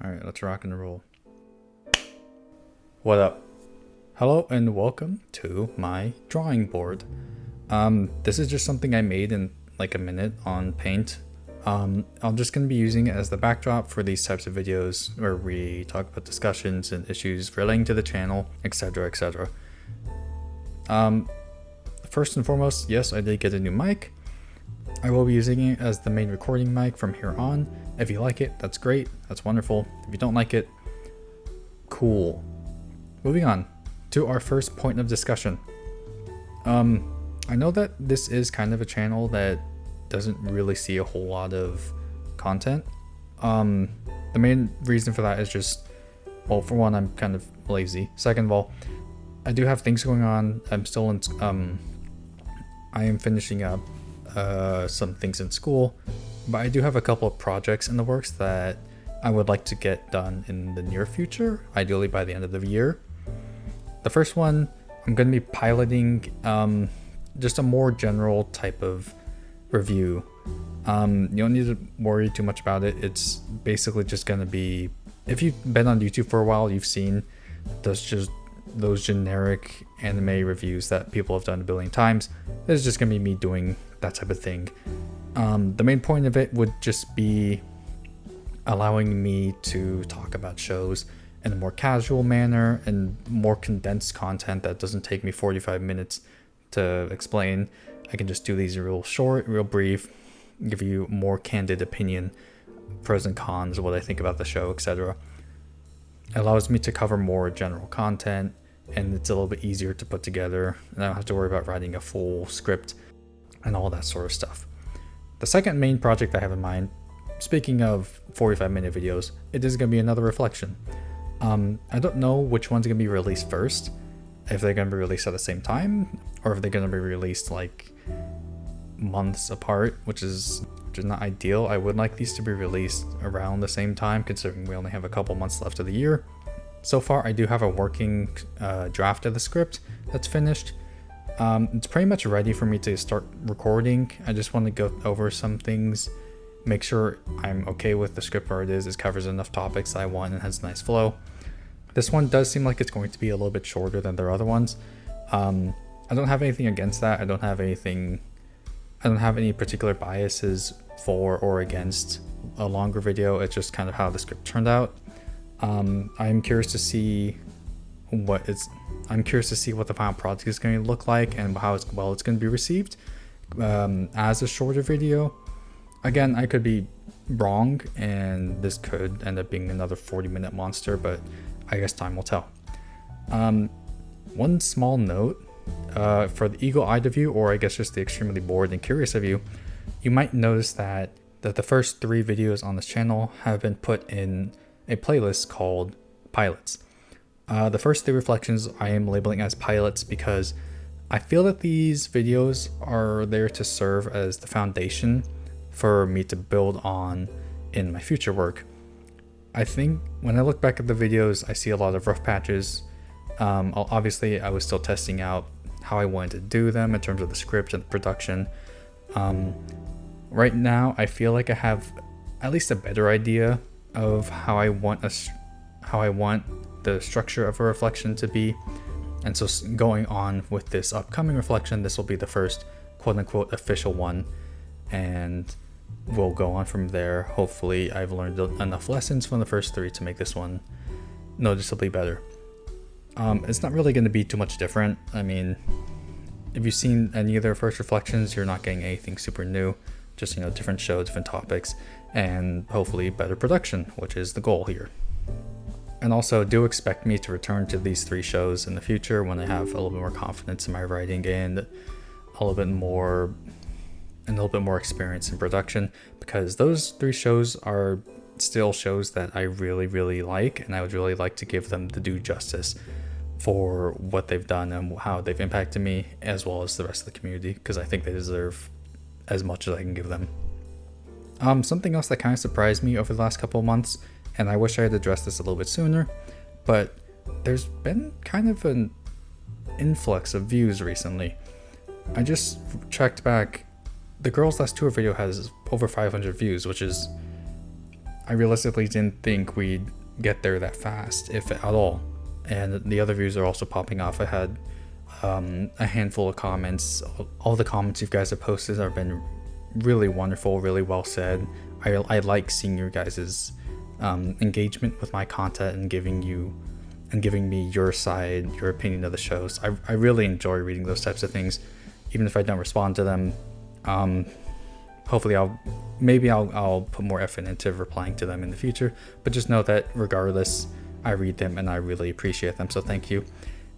Alright, let's rock and roll. What up? Hello and welcome to my drawing board. This is just something I made in like a minute on Paint. I'm just going to be using it as the backdrop for these types of videos where we talk about discussions and issues relating to the channel, etc, etc. First and foremost, yes, I did get a new mic. I will be using it as the main recording mic from here on. If you like it, that's great, that's wonderful. If you don't like it, cool. Moving on to our first point of discussion. I know that this is kind of a channel that doesn't really see a whole lot of content. The main reason for that is just, well, for one, I'm kind of lazy. Second of all, I do have things going on. I'm still in, I am finishing up some things in school, but I do have a couple of projects in the works that I would like to get done in the near future, ideally by the end of the year. The first one, I'm going to be piloting just a more general type of review. You don't need to worry too much about it. It's basically just going to be, if you've been on YouTube for a while, you've seen those generic anime reviews that people have done a billion times. This is just going to be me doing that type of thing. The main point of it would just be allowing me to talk about shows in a more casual manner and more condensed content that doesn't take me 45 minutes to explain. I can just do these real short, real brief, give you more candid opinion, pros and cons, what I think about the show, etc. It allows me to cover more general content, and it's a little bit easier to put together, and I don't have to worry about writing a full script and all that sort of stuff. The second main project I have in mind, speaking of 45-minute videos, it is going to be another reflection. I don't know which one's going to be released first, if they're going to be released at the same time, or if they're going to be released like months apart, which is not ideal. I would like these to be released around the same time, considering we only have a couple months left of the year. So far, I do have a working draft of the script that's finished. It's pretty much ready for me to start recording. I just want to go over some things, make sure I'm okay with the script where it is. It covers enough topics I want and has a nice flow. This one does seem like it's going to be a little bit shorter than their other ones. I don't have anything against that. I don't have any particular biases for or against a longer video. It's just kind of how the script turned out. I'm curious to see what the final product is going to look like and how it's going to be received as a shorter video. Again, I could be wrong and this could end up being another 40-minute monster, but I guess time will tell. One small note, for the eagle-eyed of you, or I guess just the extremely bored and curious of you, you might notice that the first 3 videos on this channel have been put in a playlist called Pilots. The first 3 reflections I am labeling as pilots because I feel that these videos are there to serve as the foundation for me to build on in my future work. I think when I look back at the videos, I see a lot of rough patches. Obviously, I was still testing out how I wanted to do them in terms of the script and the production. Right now, I feel like I have at least a better idea of how I want the structure of a reflection to be. And so going on with this upcoming reflection, this will be the first quote-unquote official one, and we'll go on from there. Hopefully I've learned enough lessons from the first 3 to make this one noticeably better. It's not really going to be too much different. I mean, if you've seen any of their first reflections, you're not getting anything super new, just, different show, different topics, and hopefully better production, which is the goal here. And also, do expect me to return to these 3 shows in the future when I have a little bit more confidence in my writing and a little bit more experience in production, because those 3 shows are still shows that I really, really like, and I would really like to give them the due justice for what they've done and how they've impacted me, as well as the rest of the community, because I think they deserve as much as I can give them. Something else that kind of surprised me over the last couple of months, and I wish I had addressed this a little bit sooner, but there's been kind of an influx of views recently. I just checked back. The Girls Last Tour video has over 500 views, which is I realistically didn't think we'd get there that fast, if at all. And the other views are also popping off. I had a handful of comments. All the comments you guys have posted have been really wonderful, really well said. I like seeing your guys' engagement with my content and giving me your side, your opinion of the shows. I really enjoy reading those types of things, even if I don't respond to them. Hopefully I'll put more effort into replying to them in the future, but just know that regardless, I read them and I really appreciate them. So thank you.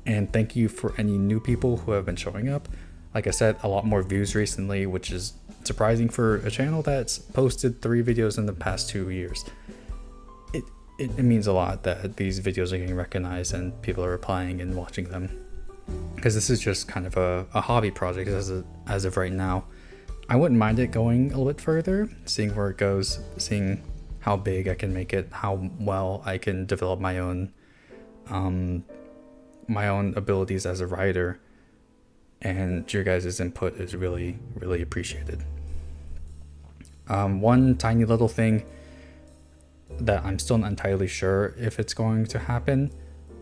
And thank you for any new people who have been showing up. Like I said, a lot more views recently, which is surprising for a channel that's posted 3 videos in the past 2 years. It means a lot that these videos are getting recognized and people are replying and watching them, because this is just kind of a hobby project as of right now. I wouldn't mind it going a little bit further, seeing where it goes, seeing how big I can make it, how well I can develop my own abilities as a writer, and your guys' input is really, really appreciated. One tiny little thing that I'm still not entirely sure if it's going to happen.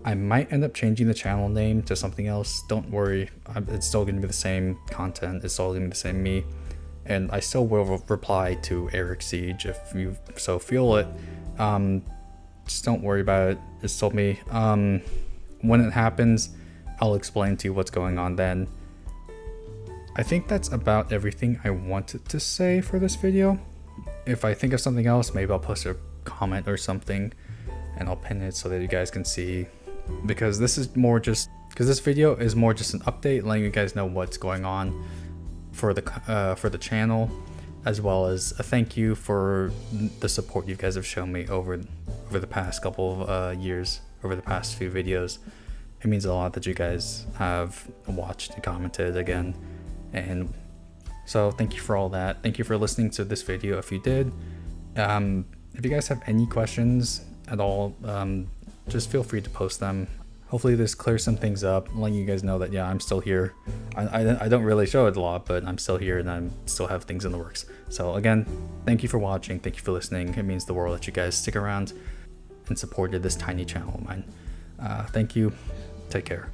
I might end up changing the channel name to something else. Don't worry, it's still going to be the same content, it's still going to be the same me, and I still will reply to Eric Siege if you so feel it. Just don't worry about it, it's still me. When it happens, I'll explain to you what's going on then. I think that's about everything I wanted to say for this video. If I think of something else, maybe I'll post a comment or something and I'll pin it so that you guys can see, because this video is more just an update, letting you guys know what's going on for the channel, as well as a thank you for the support you guys have shown me over the past couple of years, over the past few videos. It means a lot that you guys have watched and commented again, and so thank you for all that. Thank you for listening to this video if you did. If you guys have any questions at all, just feel free to post them. Hopefully this clears some things up, letting you guys know that, yeah, I'm still here. I don't really show it a lot, but I'm still here and I still have things in the works. So again, thank you for watching. Thank you for listening. It means the world that you guys stick around and supported this tiny channel of mine. Thank you. Take care.